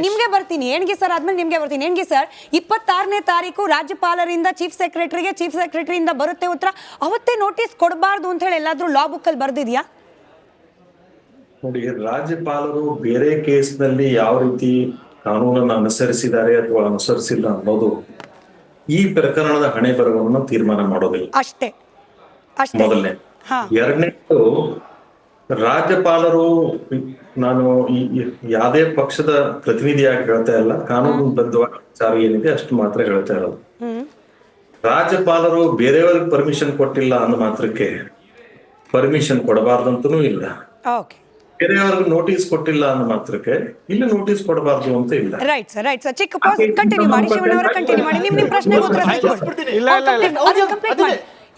ನಿಮ್ಗೆ ಬರ್ತೀನಿ ಏಣ್ಗಿ ಸರ್ ಆದ್ಮೇಲೆ ನಿಮ್ಗೆ ಬರ್ತೀನಿ. ಏಣ್ಗಿ ಸರ್ 26ನೇ ತಾರೀಕು ರಾಜ್ಯಪಾಲರಿಂದ ಚೀಫ್ ಸೆಕ್ರೆಟರಿಯಿಂದ ಬರುತ್ತೆ ಉತ್ತರ, ಅವತ್ತೇ ನೋಟಿಸ್ ಕೊಡಬಾರ್ದು ಅಂತ ಹೇಳಿ ಎಲ್ಲಾದ್ರೂ ಲಾ ಬುಕ್ ಅಲ್ಲಿ ಬರ್ದಿದ್ಯಾ? ನೋಡಿ, ರಾಜ್ಯಪಾಲರು ಬೇರೆ ಕೇಸ್ನಲ್ಲಿ ಯಾವ ರೀತಿ ಕಾನೂನನ್ನು ಅನುಸರಿಸಿದ್ದಾರೆ ಅಥವಾ ಅನುಸರಿಸಿಲ್ಲ ಅನ್ನೋದು ಈ ಪ್ರಕರಣದ ಹಣೆ ಬರಹವನ್ನು ತೀರ್ಮಾನ ಮಾಡೋದಿಲ್ಲ. ಅಷ್ಟೇ ಮೊದಲನೇ. ಎರಡನೇದು, ರಾಜ್ಯಪಾಲರು, ನಾನು ಯಾವುದೇ ಪಕ್ಷದ ಪ್ರತಿನಿಧಿಯಾಗಿ ಹೇಳ್ತಾ ಇಲ್ಲ, ಕಾನೂನುಬದ್ಧವಾದ ವಿಚಾರ ಏನಿದೆ ಅಷ್ಟು ಮಾತ್ರ ಹೇಳ್ತಾ ಇರೋದು. ರಾಜ್ಯಪಾಲರು ಬೇರೆಯವ್ರಿಗೆ ಪರ್ಮಿಷನ್ ಕೊಟ್ಟಿಲ್ಲ ಅನ್ನೋ ಮಾತ್ರಕ್ಕೆ ಪರ್ಮಿಷನ್ ಕೊಡಬಾರ್ದಂತನೂ ಇಲ್ಲ. ಬೇರೆಯವ್ರಿಗೆ ನೋಟಿಸ್ ಕೊಟ್ಟಿಲ್ಲ ಅನ್ನೋ ಮಾತ್ರಕ್ಕೆ ಇಲ್ಲಿ ನೋಟಿಸ್ ಕೊಡಬಾರ್ದು ಅಂತ ಇಲ್ಲ. ರೈಟ್ ಸರ್ ಚಿಕ್ಕ ಪಾಸ್ ಕಂಟಿನ್ಯೂ ಮಾಡಿ. ಶಿವಣ್ಣವರ ಕಂಟಿನ್ಯೂ ಮಾಡಿ. ನಿಮ್ಮ ಪ್ರಶ್ನೆಗೆ ಉತ್ತರ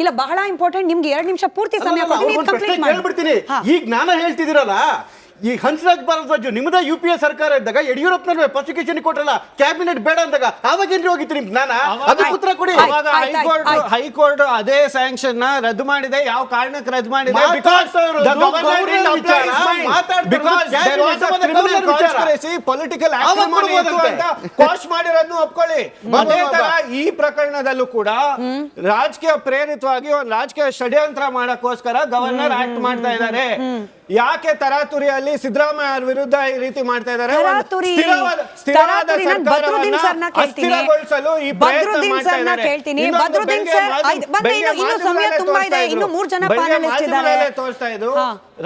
ಇಲ್ಲ, ಬಹಳ ಇಂಪಾರ್ಟೆಂಟ್. ನಿಮ್ಗೆ 2 ನಿಮಿಷ ಪೂರ್ತಿ ಸಮಯ ಕೊಡ್ತೀನಿ. ಈಗ ನಾನು ಹೇಳ್ತಿದ್ದೀರಲ್ಲ, ಈ ಹಂಸರಾಜ್ ಭಾರದ್ವಾಜ್ ನಿಮ್ಮದ UPA ಸರ್ಕಾರ ಇದ್ದಾಗ ಯಡಿಯೂರಪ್ಪನವ್ರ ಪ್ರಾಸಿಕ್ಯೂಷನ್ ಕೊಟ್ರಲ್ಲ, ಕ್ಯಾಬಿನೆಟ್ ಬೇಡ ಅಂದಾಗ ಅವಾಗ ಏನ್ರಿ ಹೋಗಿತ್ತು ನಿಮ್ ಜ್ಞಾನ? ಅದಕ್ಕೆ ಉತ್ತರ ಕೊಡಿ. ಹೈಕೋರ್ಟ್ ಅದೇ ಸ್ಯಾಂಕ್ಷನ್ ನ ರದ್ದು ಮಾಡಿದೆ. ಯಾವ ಕಾರಣಕ್ಕೆ ರದ್ದು ಮಾಡಿದೆ? ಪೊಲಿಟಿಕಲ್ ಕಾಸ್ಟ್ ಮಾಡಿರೋದನ್ನು ಒಪ್ಕೊಳ್ಳಿ. ಅದೇ ತರ ಈ ಪ್ರಕರಣದಲ್ಲೂ ಕೂಡ ರಾಜಕೀಯ ಪ್ರೇರಿತವಾಗಿ ಒಂದು ರಾಜಕೀಯ ಷಡ್ಯಂತ್ರ ಮಾಡಕ್ಕೋಸ್ಕರ ಗವರ್ನರ್ ಆಕ್ಟ್ ಮಾಡ್ತಾ ಇದ್ದಾರೆ. ಯಾಕೆ ತರಾತುರಿಯಲ್ಲಿ ಸಿದ್ದರಾಮಯ್ಯ ಅವರ ವಿರುದ್ಧ ಈ ರೀತಿ ಮಾಡ್ತಾ ಇದ್ದಾರೆ? ಸ್ಥಿರವಾದ ಸರ್ಕಾರವನ್ನ ಅಸ್ಥಿರಗೊಳಿಸಲು ಈ ಪ್ರಯತ್ನ ಮಾಡ್ತಾ ಇದ್ದಾರೆ. ತೋರಿಸ್ತಾ ಇದ್ದು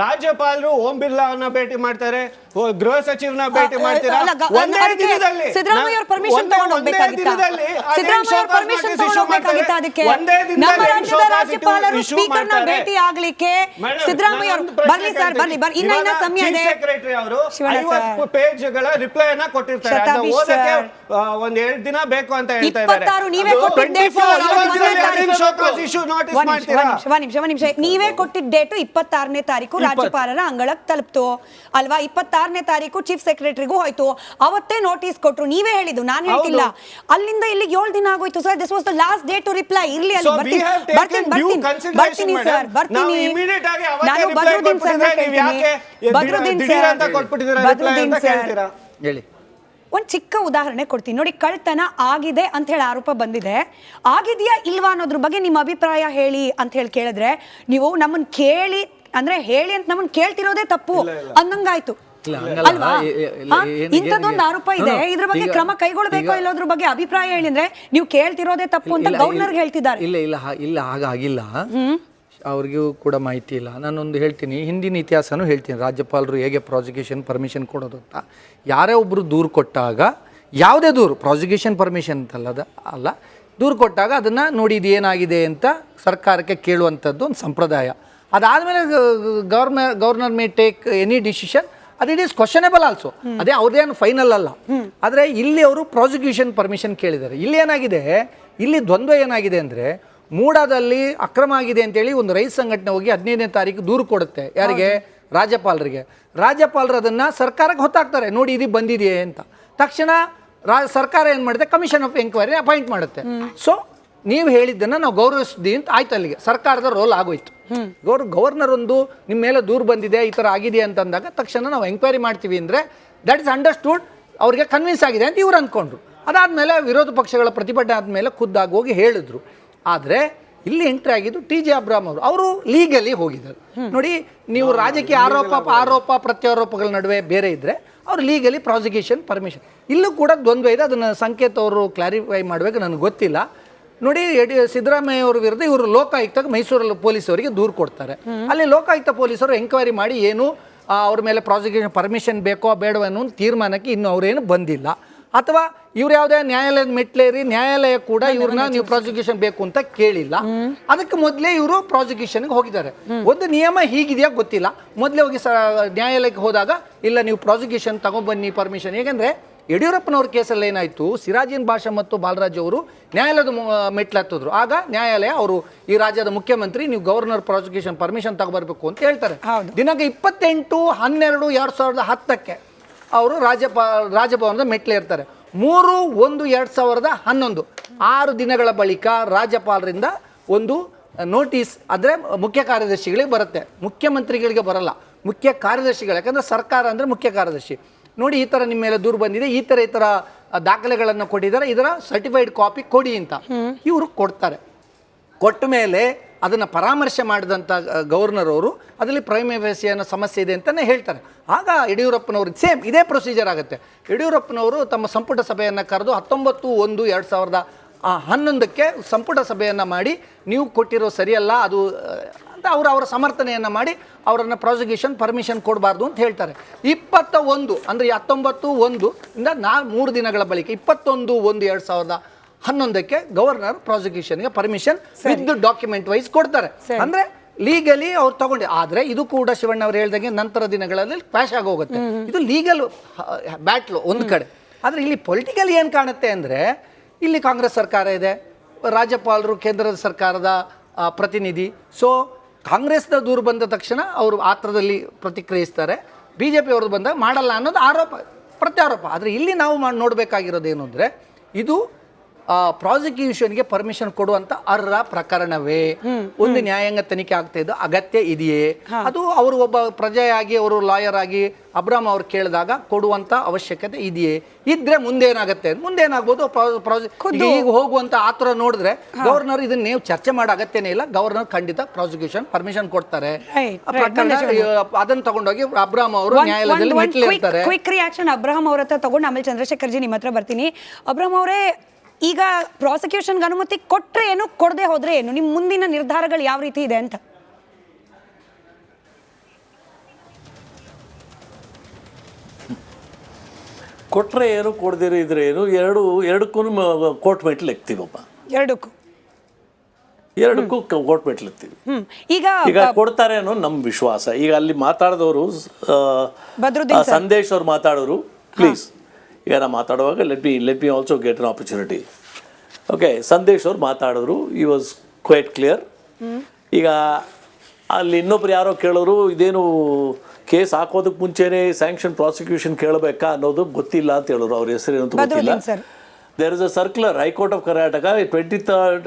ರಾಜ್ಯಪಾಲರು ಓಂ ಬಿರ್ಲಾ ಅವರನ್ನ ಭೇಟಿ ಮಾಡ್ತಾರೆ, ಗೃಹ ಸಚಿವನ ಭೇಟಿ ಮಾಡ್ತೀರಾ. ಒಂದೇ ದಿನದಲ್ಲಿ ಭೇಟಿ ಆಗ್ಲಿಕ್ಕೆ ಸಿದ್ದರಾಮಯ್ಯ ಬರ್ಲಿ ಸರ್, ಬರ್ಲಿ ಇನ್ನ ಸಮಯ ಇದೆ. ಸೆಕ್ರೆಟರಿ ಅವರು 50 ಪೇಜ್ಗಳ ರಿಪ್ಲೈ ಅನ್ನ ಕೊಟ್ಟಿರ್ತಾರೆ. ಅದನ್ನ ಓದಕ್ಕೆ ಒಂದ್ 2 ದಿನ ಬೇಕು ಅಂತ ಹೇಳ್ತಾ ಇದ್ದಾರೆ. ನೀವೇ ಕೊಟ್ಟಿದ್ದ ಡೇಟು 26ನೇ ತಾರೀಕು ರಾಜ್ಯಪಾಲರ ಅಂಗಳಕ್ಕೆ ತಲುಪ್ತು ಅಲ್ವಾ? 26ನೇ ತಾರೀಕು ಚೀಫ್ ಸೆಕ್ರೆಟರಿಗೂ ಹೋಯ್ತು, ಅವತ್ತೇ ನೋಟಿಸ್ ಕೊಟ್ರು. ನೀವೇ ಹೇಳಿದ್ದು, ನಾನು ಹೇಳ್ತಿಲ್ಲ. ಅಲ್ಲಿಂದ ಇಲ್ಲಿಗೆ 7 ದಿನ ಆಗೋಯ್ತು sir. This was the last day to reply. ಇರ್ಲಿ, ಅಲ್ಲಿ ಬರ್ತೀನಿ ಸರ್, ಬರ್ತೀನಿ. ನಾನು ಬದ್ರುದ್ದೀನ್ ಸರ್ ಹೇಳಿ. ಒಂದ್ ಚಿಕ್ಕ ಉದಾಹರಣೆ ಕೊಡ್ತೀನಿ ನೋಡಿ. ಕಳ್ತನ ಆಗಿದೆ ಅಂತ ಹೇಳಿ ಆರೋಪ ಬಂದಿದೆ, ಆಗಿದೆಯಾ ಇಲ್ವಾ ಅನ್ನೋದ್ರ ಬಗ್ಗೆ ನಿಮ್ಮ ಅಭಿಪ್ರಾಯ ಹೇಳಿ ಅಂತ ಹೇಳಿ ಕೇಳಿದ್ರೆ, ನೀವು ನಮ್ಮನ್ನ ಕೇಳಿ ಅಂದ್ರೆ ಹೇಳಿ ಅಂತ ನಮ್ಮನ್ನ ಕೇಳ್ತಿರೋದೇ ತಪ್ಪು ಅನ್ನಂಗಾಯ್ತು ಅಲ್ವಾ? ಇಂಥದ್ದೊಂದು ಆರೋಪ ಇದೆ, ಇದ್ರ ಬಗ್ಗೆ ಕ್ರಮ ಕೈಗೊಳ್ಳಬೇಕೋ ಇಲ್ಲೋದ್ರ ಬಗ್ಗೆ ಅಭಿಪ್ರಾಯ ಹೇಳಿದ್ರೆ ನೀವು ಕೇಳ್ತಿರೋದೇ ತಪ್ಪು ಅಂತ ಗವರ್ನರ್ ಹೇಳ್ತಿದ್ದಾರೆ. ಇಲ್ಲ ಹಾಗಾಗಿಲ್ಲ, ಅವ್ರಿಗೂ ಕೂಡ ಮಾಹಿತಿ ಇಲ್ಲ. ನಾನೊಂದು ಹೇಳ್ತೀನಿ, ಹಿಂದಿನ ಇತಿಹಾಸನೂ ಹೇಳ್ತೀನಿ. ರಾಜ್ಯಪಾಲರು ಹೇಗೆ ಪ್ರಾಸಿಕ್ಯೂಷನ್ ಪರ್ಮಿಷನ್ ಕೊಡೋದು ಅಂತ. ಯಾರೇ ಒಬ್ಬರು ದೂರು ಕೊಟ್ಟಾಗ, ಯಾವುದೇ ದೂರು, ಪ್ರಾಸಿಕ್ಯೂಷನ್ ಪರ್ಮಿಷನ್ ಅಂತಲ್ಲ ಅಲ್ಲ, ದೂರು ಕೊಟ್ಟಾಗ ಅದನ್ನು ನೋಡಿ ಇದು ಏನಾಗಿದೆ ಅಂತ ಸರ್ಕಾರಕ್ಕೆ ಕೇಳುವಂಥದ್ದು ಒಂದು ಸಂಪ್ರದಾಯ. ಅದಾದಮೇಲೆ governor may take any decision, ಅದು ಇಟ್ ಈಸ್ ಕ್ವಶನೇಬಲ್ ಆಲ್ಸೋ. ಅದೇ ಅವ್ರದ್ದೇನು ಫೈನಲ್ ಅಲ್ಲ. ಆದರೆ ಇಲ್ಲಿ ಅವರು ಪ್ರಾಸಿಕ್ಯೂಷನ್ ಪರ್ಮಿಷನ್ ಕೇಳಿದ್ದಾರೆ. ಇಲ್ಲಿ ಏನಾಗಿದೆ, ಇಲ್ಲಿ ದ್ವಂದ್ವ ಏನಾಗಿದೆ ಅಂದರೆ, ಮೂಡಾದಲ್ಲಿ ಅಕ್ರಮ ಆಗಿದೆ ಅಂತೇಳಿ ಒಂದು ರೈತ ಸಂಘಟನೆ ಹೋಗಿ 15ನೇ ತಾರೀಕು ದೂರು ಕೊಡುತ್ತೆ. ಯಾರಿಗೆ? ರಾಜ್ಯಪಾಲರಿಗೆ. ರಾಜ್ಯಪಾಲರು ಅದನ್ನು ಸರ್ಕಾರಕ್ಕೆ ಹೊತ್ತಾಕ್ತಾರೆ, ನೋಡಿ ಇದು ಬಂದಿದೆಯೇ ಅಂತ. ತಕ್ಷಣ ಸರ್ಕಾರ ಏನು ಮಾಡುತ್ತೆ, ಕಮಿಷನ್ ಆಫ್ ಎಂಕ್ವೈರಿ ಅಪಾಯಿಂಟ್ ಮಾಡುತ್ತೆ. ಸೊ ನೀವು ಹೇಳಿದ್ದನ್ನು ನಾವು ಗೌರವಿಸ್ತೀವಿ ಅಂತ ಆಯ್ತು. ಅಲ್ಲಿಗೆ ಸರ್ಕಾರದ ರೋಲ್ ಆಗೋಯ್ತು. ಗವರ್ನರ್ ಒಂದು ನಿಮ್ಮ ಮೇಲೆ ದೂರು ಬಂದಿದೆ, ಈ ಥರ ಆಗಿದೆ ಅಂತಂದಾಗ ತಕ್ಷಣ ನಾವು ಎಂಕ್ವೈರಿ ಮಾಡ್ತೀವಿ ಅಂದರೆ ದಟ್ ಇಸ್ ಅಂಡರ್ಸ್ಟುಡ್, ಅವ್ರಿಗೆ ಕನ್ವಿನ್ಸ್ ಆಗಿದೆ ಅಂತ ಇವ್ರು ಅಂದ್ಕೊಂಡ್ರು. ಅದಾದಮೇಲೆ ವಿರೋಧ ಪಕ್ಷಗಳ ಪ್ರತಿಭಟನೆ ಆದಮೇಲೆ ಖುದ್ದಾಗಿ ಹೋಗಿ ಹೇಳಿದ್ರು. ಆದರೆ ಇಲ್ಲಿ ಎಂಟ್ರಿ ಆಗಿದ್ದು TJ ಅಬ್ರಾಮ್ ಅವರು ಲೀಗಲಿ ಹೋಗಿದ್ದಾರೆ. ನೋಡಿ, ನೀವು ರಾಜಕೀಯ ಆರೋಪ ಪ್ರತ್ಯಾರೋಪಗಳ ನಡುವೆ ಬೇರೆ ಇದ್ದರೆ ಅವ್ರು ಲೀಗಲಿ ಪ್ರಾಸಿಕ್ಯೂಷನ್ ಪರ್ಮಿಷನ್. ಇಲ್ಲೂ ಕೂಡ ದ್ವಂದ್ವ ಇದೆ. ಅದನ್ನು ಸಂಕೇತ ಅವರು ಕ್ಲಾರಿಫೈ ಮಾಡಬೇಕು, ನನಗೆ ಗೊತ್ತಿಲ್ಲ. ನೋಡಿ, ಸಿದ್ದರಾಮಯ್ಯ ಅವರ ವಿರುದ್ಧ ಇವರು ಲೋಕಾಯುಕ್ತ ಮೈಸೂರಲ್ಲಿ ಪೊಲೀಸವರಿಗೆ ದೂರು ಕೊಡ್ತಾರೆ. ಅಲ್ಲಿ ಲೋಕಾಯುಕ್ತ ಪೊಲೀಸರು ಎಂಕ್ವೈರಿ ಮಾಡಿ ಏನು ಅವ್ರ ಮೇಲೆ ಪ್ರಾಸಿಕ್ಯೂಷನ್ ಪರ್ಮಿಷನ್ ಬೇಕೋ ಬೇಡವೋ ಅನ್ನೋ ತೀರ್ಮಾನಕ್ಕೆ ಇನ್ನೂ ಅವರೇನು ಬಂದಿಲ್ಲ. ಅಥವಾ ಇವ್ರು ಯಾವುದೇ ನ್ಯಾಯಾಲಯದ ಮೆಟ್ಲೇರಿ ನ್ಯಾಯಾಲಯ ಕೂಡ ಇವ್ರನ್ನ ನೀವು ಪ್ರಾಸಿಕ್ಯೂಷನ್ ಬೇಕು ಅಂತ ಕೇಳಿಲ್ಲ. ಅದಕ್ಕೆ ಮೊದಲೇ ಇವರು ಪ್ರಾಸಿಕ್ಯೂಷನ್ಗೆ ಹೋಗಿದ್ದಾರೆ. ಒಂದು ನಿಯಮ ಹೀಗಿದೆಯಾ ಗೊತ್ತಿಲ್ಲ. ಮೊದಲೇ ಹೋಗಿ ನ್ಯಾಯಾಲಯಕ್ಕೆ ಹೋದಾಗ ಇಲ್ಲ ನೀವು ಪ್ರಾಸಿಕ್ಯೂಷನ್ ತಗೊಂಡ್ಬನ್ನಿ ಪರ್ಮಿಷನ್. ಹೇಗೆಂದರೆ ಯಡಿಯೂರಪ್ಪನವ್ರ ಕೇಸಲ್ಲಿ ಏನಾಯಿತು, ಸಿರಾಜಿನ್ ಬಾಷಾ ಮತ್ತು ಬಾಲರಾಜ್ ಅವರು ನ್ಯಾಯಾಲಯದ ಮೆಟ್ಲತ್ತಿದ್ರು. ಆಗ ನ್ಯಾಯಾಲಯ ಅವರು ಈ ರಾಜ್ಯದ ಮುಖ್ಯಮಂತ್ರಿ ನೀವು ಗವರ್ನರ್ ಪ್ರಾಸಿಕ್ಯೂಷನ್ ಪರ್ಮಿಷನ್ ತಗೋಬರ್ಬೇಕು ಅಂತ ಹೇಳ್ತಾರೆ. ದಿನಾಂಕ 28/12/2010 ಅವರು ರಾಜಭವನದ ಮೆಟ್ಲೇರ್ತಾರೆ. 3/1/2011 6 ದಿನಗಳ ಬಳಿಕ ರಾಜ್ಯಪಾಲರಿಂದ ಒಂದು ನೋಟಿಸ್ ಅಂದರೆ ಮುಖ್ಯ ಕಾರ್ಯದರ್ಶಿಗಳಿಗೆ ಬರುತ್ತೆ, ಮುಖ್ಯಮಂತ್ರಿಗಳಿಗೆ ಬರಲ್ಲ, ಮುಖ್ಯ ಕಾರ್ಯದರ್ಶಿಗಳು. ಯಾಕಂದರೆ ಸರ್ಕಾರ ಅಂದರೆ ಮುಖ್ಯ ಕಾರ್ಯದರ್ಶಿ. ನೋಡಿ ಈ ಥರ ನಿಮ್ಮ ಮೇಲೆ ದೂರು ಬಂದಿದೆ, ಈ ಥರ ದಾಖಲೆಗಳನ್ನು ಕೊಟ್ಟಿದ್ದಾರೆ, ಇದರ ಸರ್ಟಿಫೈಡ್ ಕಾಪಿ ಕೊಡಿ ಅಂತ ಇವರು ಕೊಡ್ತಾರೆ. ಕೊಟ್ಟ ಮೇಲೆ ಅದನ್ನು ಪರಾಮರ್ಶೆ ಮಾಡಿದಂಥ ಗವರ್ನರ್ ಅವರು ಅದರಲ್ಲಿ ಪ್ರೈಮ ಫೇಸಿ ಅನ್ನೋ ಸಮಸ್ಯೆ ಇದೆ ಅಂತಲೇ ಹೇಳ್ತಾರೆ. ಆಗ ಯಡಿಯೂರಪ್ಪನವ್ರಿಗೆ ಸೇಮ್ ಇದೇ ಪ್ರೊಸೀಜರ್ ಆಗುತ್ತೆ. ಯಡಿಯೂರಪ್ಪನವರು ತಮ್ಮ ಸಂಪುಟ ಸಭೆಯನ್ನು ಕರೆದು 19/1/2011 ಸಂಪುಟ ಸಭೆಯನ್ನು ಮಾಡಿ ನೀವು ಕೊಟ್ಟಿರೋ ಸರಿಯಲ್ಲ ಅದು ಅಂತ ಅವರ ಸಮರ್ಥನೆಯನ್ನು ಮಾಡಿ ಅವರನ್ನು ಪ್ರಾಸಿಕ್ಯೂಷನ್ ಪರ್ಮಿಷನ್ ಕೊಡಬಾರ್ದು ಅಂತ ಹೇಳ್ತಾರೆ. 21 ಅಂದರೆ 19/1 ಇಂದ 3 ದಿನಗಳ ಬಳಿಕ 21/1/2011 ಗವರ್ನರ್ ಪ್ರಾಸಿಕ್ಯೂಷನ್ಗೆ ಪರ್ಮಿಷನ್ ವಿತ್ ಡಾಕ್ಯುಮೆಂಟ್ ವೈಸ್ ಕೊಡ್ತಾರೆ. ಅಂದರೆ ಲೀಗಲಿ ಅವ್ರು ತಗೊಂಡೆ. ಆದರೆ ಇದು ಕೂಡ ಶಿವಣ್ಣ ಅವರು ಹೇಳ್ದಂಗೆ ನಂತರ ದಿನಗಳಲ್ಲಿ ಕ್ವಾಶ್ ಆಗೋಗುತ್ತೆ. ಇದು ಲೀಗಲ್ ಬ್ಯಾಟ್ಲು ಒಂದು ಕಡೆ. ಆದರೆ ಇಲ್ಲಿ ಪೊಲಿಟಿಕಲ್ ಏನು ಕಾಣುತ್ತೆ ಅಂದರೆ ಇಲ್ಲಿ ಕಾಂಗ್ರೆಸ್ ಸರ್ಕಾರ ಇದೆ, ರಾಜ್ಯಪಾಲರು ಕೇಂದ್ರದ ಸರ್ಕಾರದ ಪ್ರತಿನಿಧಿ. ಸೊ ಕಾಂಗ್ರೆಸ್ನ ದೂರು ಬಂದ ತಕ್ಷಣ ಅವರು ಆತ್ರದಲ್ಲಿ ಪ್ರತಿಕ್ರಿಯಿಸ್ತಾರೆ, BJP ಅವ್ರದ್ದು ಬಂದಾಗ ಮಾಡಲ್ಲ ಅನ್ನೋದು ಆರೋಪ ಪ್ರತ್ಯಾರೋಪ. ಆದರೆ ಇಲ್ಲಿ ನಾವು ನೋಡಬೇಕಾಗಿರೋದೇನು ಅಂದರೆ ಇದು ಪ್ರಾಸಿಕ್ಯೂಷನ್ಗೆ ಪರ್ಮಿಷನ್ ಕೊಡುವಂತ ಅರ್ಹ ಪ್ರಕರಣವೇ, ಒಂದು ನ್ಯಾಯಾಂಗ ತನಿಖೆ ಆಗ್ತಾ ಇದ್ದು ಅಗತ್ಯ ಇದೆಯೇ, ಅದು ಅವರು ಒಬ್ಬ ಪ್ರಜೆಯಾಗಿ ಅವರು ಲಾಯರ್ ಆಗಿ ಅಬ್ರಾಮ್ ಅವ್ರು ಕೇಳಿದಾಗ ಕೊಡುವಂತ ಅವಶ್ಯಕತೆ ಇದೆಯೇ, ಇದ್ರೆ ಮುಂದೇನಾಗ್ಬೋದು ಈಗ ಹೋಗುವಂತ ಆತರ ನೋಡಿದ್ರೆ ಗವರ್ನರ್ ಇದನ್ನ ನೀವು ಚರ್ಚೆ ಮಾಡೋ ಅಗತ್ಯನೇ ಇಲ್ಲ. ಗವರ್ನರ್ ಖಂಡಿತ ಪ್ರಾಸಿಕ್ಯೂಷನ್ ಪರ್ಮಿಷನ್ ಕೊಡ್ತಾರೆ. ಅದನ್ನ ತಗೊಂಡೋಗಿ ಅಬ್ರಾಮ್ ಅವರು ನ್ಯಾಯಾಲಯದಲ್ಲಿ ಮೆಟ್ಟಿಲಿರ್ತಾರೆ. ಕ್ವಿಕ್ ರಿಯಾಕ್ಷನ್ ಅಬ್ರಾಮ್ ಅವ್ರ ಹತ್ರ ತಗೊಂಡು ಆಮೇಲೆ ಚಂದ್ರಶೇಖರ್ ಜಿ ನಿಮ್ಮ ಹತ್ರ ಬರ್ತೀನಿ. ಅಬ್ರಾಮ್ ಅವರೇ, ಈಗ ಪ್ರಾಸಿಕ್ಯೂಷನ್ಗೆ ಅನುಮತಿ ಕೊಟ್ರೆ ಏನು, ಕೊಡದೆ ಹೋದ್ರೆ ಏನು, ನಿಮ್ಮ ಮುಂದಿನ ನಿರ್ಧಾರಗಳು ಯಾವ ರೀತಿ ಇದೆ ಅಂತ? ಕೊಟ್ರೆ ಏನು, ಕೊಡದಿರ ಇದ್ರೆ ಏನು, ಎರಡಕ್ಕೂ ಕೋರ್ಟ್ ಮೆಟ್ಲು ಎಕ್ತೀವಪ್ಪ. ಎರಡಕ್ಕೂ ಕೋರ್ಟ್ ಮೆಟ್ಲು ಎಕ್ತೀವಿ. ಈಗ ಕೊಡ್ತಾರೆ ಅನ್ನೋ ನಮ್ಮ ವಿಶ್ವಾಸ. ಈಗ ಅಲ್ಲಿ ಮಾತಾಡಿದವರು ಸಂದೇಶ್ ಅವ್ರು ಮಾತಾಡೋರು, ಪ್ಲೀಸ್ ಈಗ ನಾ ಮಾತಾಡುವಾಗ let me also get an opportunity. Okay, Sandesh ಅವ್ರು ಮಾತಾಡಿದ್ರು, ಈ ವಾಸ್ ಕ್ವೈಟ್ ಕ್ಲಿಯರ್. ಈಗ ಅಲ್ಲಿ ಇನ್ನೊಬ್ರು ಯಾರೋ ಕೇಳೋರು, ಇದೇನು ಕೇಸ್ ಹಾಕೋದಕ್ಕೆ ಮುಂಚೆನೇ ಸ್ಯಾಂಕ್ಷನ್ ಪ್ರಾಸಿಕ್ಯೂಷನ್ ಕೇಳಬೇಕಾ ಅನ್ನೋದು ಗೊತ್ತಿಲ್ಲ ಅಂತ ಹೇಳೋರು. ಅವ್ರ ಹೆಸರೇನು ಅಂತ ಗೊತ್ತಿಲ್ಲ. There is a circular high court of Karnataka 23rd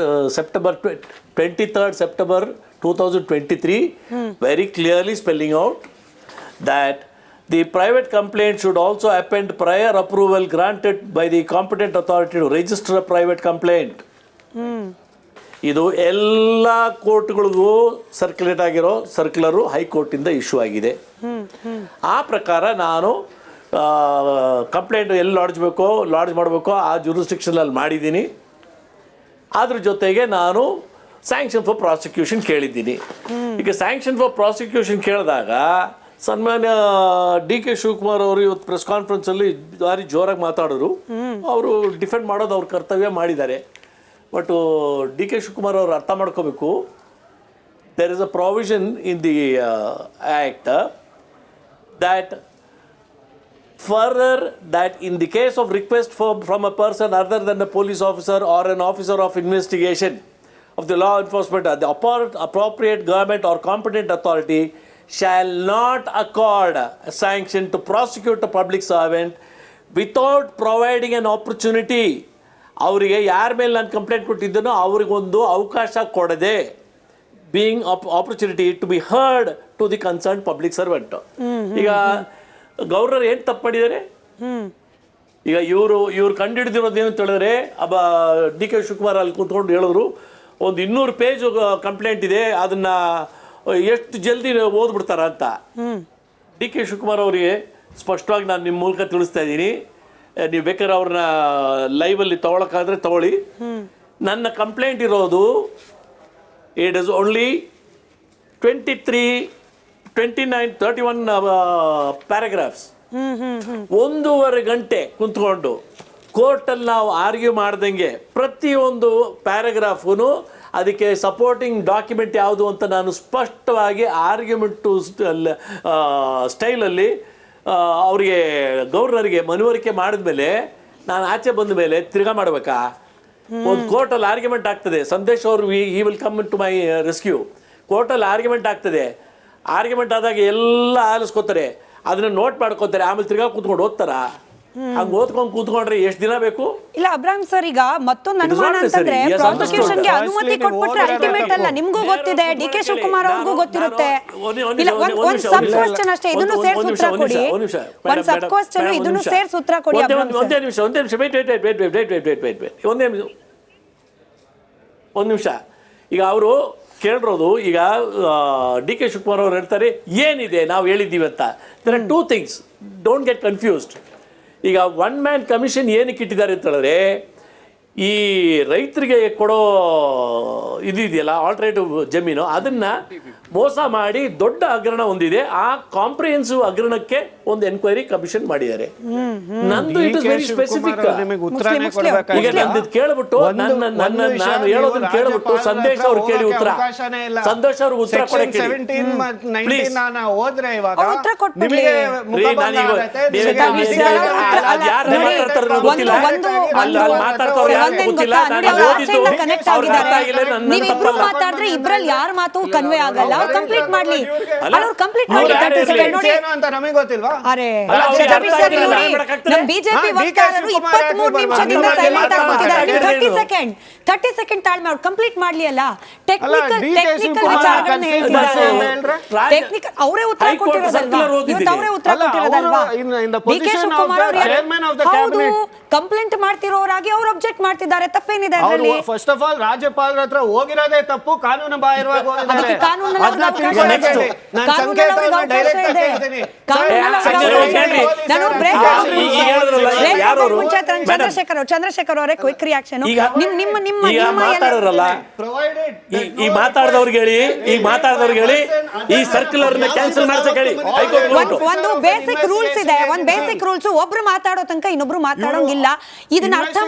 September 2023 very clearly spelling out that the private complaint should also append prior approval granted by the competent authority to register a private complaint. ಇದು ಎಲ್ಲ ಕೋರ್ಟ್ಗಳಿಗೂ circulate ಆಗಿರೋ circular ಹೈಕೋರ್ಟಿಂದ issue ಆಗಿದೆ. ಆ ಪ್ರಕಾರ ನಾನು complaint ಎಲ್ಲಿ lodge ಮಾಡಬೇಕೋ ಆ ಜೂರಿಸ್ಡಿಕ್ಷನಲ್ಲಿ ಮಾಡಿದ್ದೀನಿ. ಅದ್ರ ಜೊತೆಗೆ ನಾನು ಸ್ಯಾಂಕ್ಷನ್ ಫಾರ್ ಪ್ರಾಸಿಕ್ಯೂಷನ್ ಕೇಳಿದ್ದೀನಿ. ಈಗ ಸ್ಯಾಂಕ್ಷನ್ ಫಾರ್ ಪ್ರಾಸಿಕ್ಯೂಷನ್ ಕೇಳಿದಾಗ ಸನ್ಮಾನ್ಯ DK ಶಿವಕುಮಾರ್ ಅವರು ಇವತ್ತು ಪ್ರೆಸ್ ಕಾನ್ಫರೆನ್ಸಲ್ಲಿ ಭಾರಿ ಜೋರಾಗಿ ಮಾತಾಡೋರು. ಅವರು ಡಿಫೆಂಡ್ ಮಾಡೋದು ಅವ್ರ ಕರ್ತವ್ಯ ಮಾಡಿದ್ದಾರೆ. ಬಟ್ DK ಶಿವಕುಮಾರ್ ಅವರು ಅರ್ಥ ಮಾಡ್ಕೋಬೇಕು, there is a provision in the act that further that in the case of request from a person other than a police officer or an officer of investigation of the law enforcement, the appropriate government or competent authority shall not accord a sanction to prosecute a public servant without providing an opportunity. ಅವರಿಗೆ ಯಾರ ಮೇಲೆ ನಾನು complaint ಕೊಟ್ಟಿದ್ದನೋ ಅವ್ರಿಗೊಂದು ಅವಕಾಶ ಕೊಡದೆ, being opportunity to be heard to the concern public servant. ಈಗ governor ಏನು ತಪ್ಪು ಮಾಡಿದ್ದಾರೆ? ಈಗ ಇವ್ರು ಕಂಡುಹಿಡಿದಿರೋದೇನು ಅಂತ ಹೇಳಿದ್ರೆ, DK ಶಿವಕುಮಾರ್ ಅಲ್ಲಿ ಕೂತ್ಕೊಂಡು ಹೇಳಿದ್ರು, ಒಂದು 200 ಪೇಜ್ ಕಂಪ್ಲೇಂಟ್ ಇದೆ, ಅದನ್ನ ಎಷ್ಟು ಜಲ್ದಿ ಓದ್ಬಿಡ್ತಾರ ಅಂತ. DK ಶಿವಕುಮಾರ್ ಅವರಿಗೆ ಸ್ಪಷ್ಟವಾಗಿ ನಾನು ನಿಮ್ಮ ಮೂಲಕ ತಿಳಿಸ್ತಾ ಇದ್ದೀನಿ, ನೀವು ಬೇಕಾದ್ರೆ ಅವ್ರನ್ನ ಲೈವಲ್ಲಿ ತಗೊಳಕ್ಕಾದ್ರೆ ತಗೊಳ್ಳಿ. ನನ್ನ ಕಂಪ್ಲೇಂಟ್ ಇರೋದು ಇಟ್ ಇಸ್ ಓನ್ಲಿ 31 ಪ್ಯಾರಾಗ್ರಾಫ್ಸ್. 1.5 ಗಂಟೆ ಕುಂತ್ಕೊಂಡು ಕೋರ್ಟಲ್ಲಿ ನಾವು ಆರ್ಗ್ಯೂ ಮಾಡ್ದಂಗೆ ಪ್ರತಿಯೊಂದು ಪ್ಯಾರಾಗ್ರಾಫು ಅದಕ್ಕೆ ಸಪೋರ್ಟಿಂಗ್ ಡಾಕ್ಯುಮೆಂಟ್ ಯಾವುದು ಅಂತ ನಾನು ಸ್ಪಷ್ಟವಾಗಿ ಆರ್ಗ್ಯುಮೆಂಟು ಸ್ಟೈಲಲ್ಲಿ ಅವರಿಗೆ ಗವರ್ನರ್ಗೆ ಮನವರಿಕೆ ಮಾಡಿದ್ಮೇಲೆ ನಾನು ಆಚೆ ಬಂದ ಮೇಲೆ ತಿರ್ಗಾ ಮಾಡಬೇಕಾ? ಒಂದು ಕೋರ್ಟಲ್ಲಿ ಆರ್ಗ್ಯುಮೆಂಟ್ ಆಗ್ತದೆ, ಸಂದೇಶ್ ಅವರು he will come to my rescue. ಕೋರ್ಟಲ್ಲಿ ಆರ್ಗ್ಯುಮೆಂಟ್ ಆಗ್ತದೆ, ಆರ್ಗ್ಯುಮೆಂಟ್ ಆದಾಗ ಎಲ್ಲ ಆಲಿಸ್ಕೋತಾರೆ, ಅದನ್ನು ನೋಟ್ ಮಾಡ್ಕೋತಾರೆ, ಆಮೇಲೆ ತಿರ್ಗಾ ಕೂತ್ಕೊಂಡು ಓದ್ತಾರ? ಹಂಗ್ ಓದ್ಕೊಂಡ್ ಕೂತ್ಕೊಂಡ್ರೆ ಎಷ್ಟು ದಿನ ಬೇಕು? ಇಲ್ಲ ಅಬ್ರಾಹಿಂ ಸರ್, ಈಗ ಮತ್ತೊಂದು It is ಅನುಮಾನ not necessary. ಅಂತಂದ್ರೆ He has ಪ್ರಾಸಿಕ್ಯೂಷನ್ಗೆ understood. ಅನುಮತಿ ಕೊಟ್ಬಿಟ್ರೆ ಅಲ್ಟಿಮೇಟ್ ಅಲ್ಲ, ನಿಮ್ಗೂ ಗೊತ್ತಿದೆ, ಡಿ ಕೆ ಶಿವಕುಮಾರ್ ಅವ್ರಿಗೂ ಗೊತ್ತಿರುತ್ತೆ. ಇಲ್ಲ ಒಂದ್ ಸಬ್ ಕ್ವಶನ್ ಅಷ್ಟೇ, ಇದನ್ನು ಸೇರ್ಸಿ ಉತ್ತರ ಕೊಡಿ. ಒಂದ್ ಸಬ್ ಕ್ವಶನ್ ಇದನ್ನು ಸೇರ್ಸಿ ಉತ್ತರ ಕೊಡಿ. ಒಂದೇ ನಿಮಿಷ ಒಂದ್ ನಿಮಿಷ. ಈಗ ಅವರು ಕೇಳಿರೋದು, ಈಗ ಡಿ ಕೆ ಶಿವಕುಮಾರ್ ಅವ್ರು ಹೇಳ್ತಾರೆ ಏನಿದೆ ನಾವು ಹೇಳಿದ್ದೀವಿ ಅಂತ. There are 2 things, don't get confused. ಈಗ 1 ಮ್ಯಾನ್ ಕಮಿಷನ್ ಏನಕ್ಕೆ ಇಟ್ಟಿದ್ದಾರೆ ಅಂತ ಹೇಳಿದ್ರೆ, ಈ ರೈತರಿಗೆ ಕೊಡೋ ಇದೆಯಲ್ಲ ಆಲ್ಟರ್ನೇಟಿವ್ ಜಮೀನು, ಅದನ್ನ ಮೋಸ ಮಾಡಿ ದೊಡ್ಡ ಹಗರಣ ಹೊಂದಿದೆ. ಆ ಕಾಂಪ್ರಿಹೆನ್ಸಿವ್ ಹಗರಣಕ್ಕೆ ಒಂದು ಎನ್ಕ್ವೈರಿ ಕಮಿಷನ್ ಮಾಡಿದ್ದಾರೆ. ನಂದು ಇಟ್ ಇಸ್ ವೆರಿ ಸ್ಪೆಸಿಫಿಕ್. ಈಗ ನಂದು ಕೇಳ್ಬಿಟ್ಟು ನಾನು ಹೇಳೋದನ್ನ ಕೇಳ್ಬಿಟ್ಟು ಸಂದೇಶ್ ಅವ್ರು ಕೇಳಿ ಉತ್ತರ, ಸಂದೇಶ್ ಅವ್ರಿಗೆ ಉತ್ತರ ಕೊಡಕ್ಕೆ ನೀವಿಬ್ರು ಮಾತಾಡಿದ್ರೆ ಇಬ್ರಲ್ಲಿ ಯಾರ ಮಾತು ಕನ್ವೆ ಆಗಲ್ಲ. ಅವ್ರು ಕಂಪ್ಲೀಟ್ ಮಾಡ್ಲಿ, ಅವ್ರು ಕಂಪ್ಲೀಟ್ ಮಾಡಿ. ಅರೆ ನಮ್ ಬಿಜೆಪಿ ವಕ್ತಾರರು 23 ನಿಮಿಷದಿಂದ ಸೈಲೆಂಟ್ ಆಗ್ಬಿಟ್ಟಿದ್ದಾರೆ. 30 ಸೆಕೆಂಡ್ ತಾಳ್ಮೆ, ಅವ್ರು ಕಂಪ್ಲೀಟ್ ಮಾಡ್ಲಿ. ಅಲ್ಲ ಟೆಕ್ನಿಕಲ್ ವಿಚಾರಗಳನ್ನ ಹೇಳ್ತಿದ್ದಾರೆ. ಟೆಕ್ನಿಕಲ್ ಅವರೇ ಉತ್ತರ ಕೊಟ್ಟಿರೋದಲ್ವಾ, ಇವತ್ತು ಅವರೇ ಉತ್ತರ ಕೊಟ್ಟಿರೋದಲ್ವಾ. ಡಿ ಕೆ ಶಿವಕುಮಾರ್ ಅವರು ಕಂಪ್ಲೇಂಟ್ ಮಾಡ್ತಿರೋರಾಗಿ ಅವ್ರು ಅಬ್ಜೆಕ್ಟ್ ಮಾಡ್ತಿದ್ದಾರೆ, ತಪ್ಪೇನಿದೆ ಅದರಲ್ಲಿ? ಫಸ್ಟ್ ಆಫ್ ಆಲ್ ರಾಜ್ಯಪಾಲರ ಹತ್ರ ಹೋಗಿರೋದೇ ತಪ್ಪು, ಕಾನೂನು ಬಾಹಿರವಾಗಿ ಹೋಗಿದ್ದಾರೆ. ಚಂದ್ರಶೇಖರ್ ಅವರೇ ಕ್ವಿಕ್ ರಿಯಾಕ್ಷನ್. ಈ ಮಾತಾಡಿದವ್ರಿಗೆ ಹೇಳಿ, ಈ ಸರ್ಕ್ಯುಲರ್ ಕ್ಯಾನ್ಸಲ್ ಮಾಡ್ಸಕ್ ಹೇಳಿ. ಒಂದು ಬೇಸಿಕ್ ರೂಲ್ಸ್ ಇದೆ, ಒಂದ್ ಬೇಸಿಕ್ ರೂಲ್ಸ್, ಒಬ್ರು ಮಾತಾಡೋ ತನಕ ಇನ್ನೊಬ್ರು ಮಾತಾಡೋಂಗಿಲ್ಲ. ಇದನ್ನ ಅರ್ಥ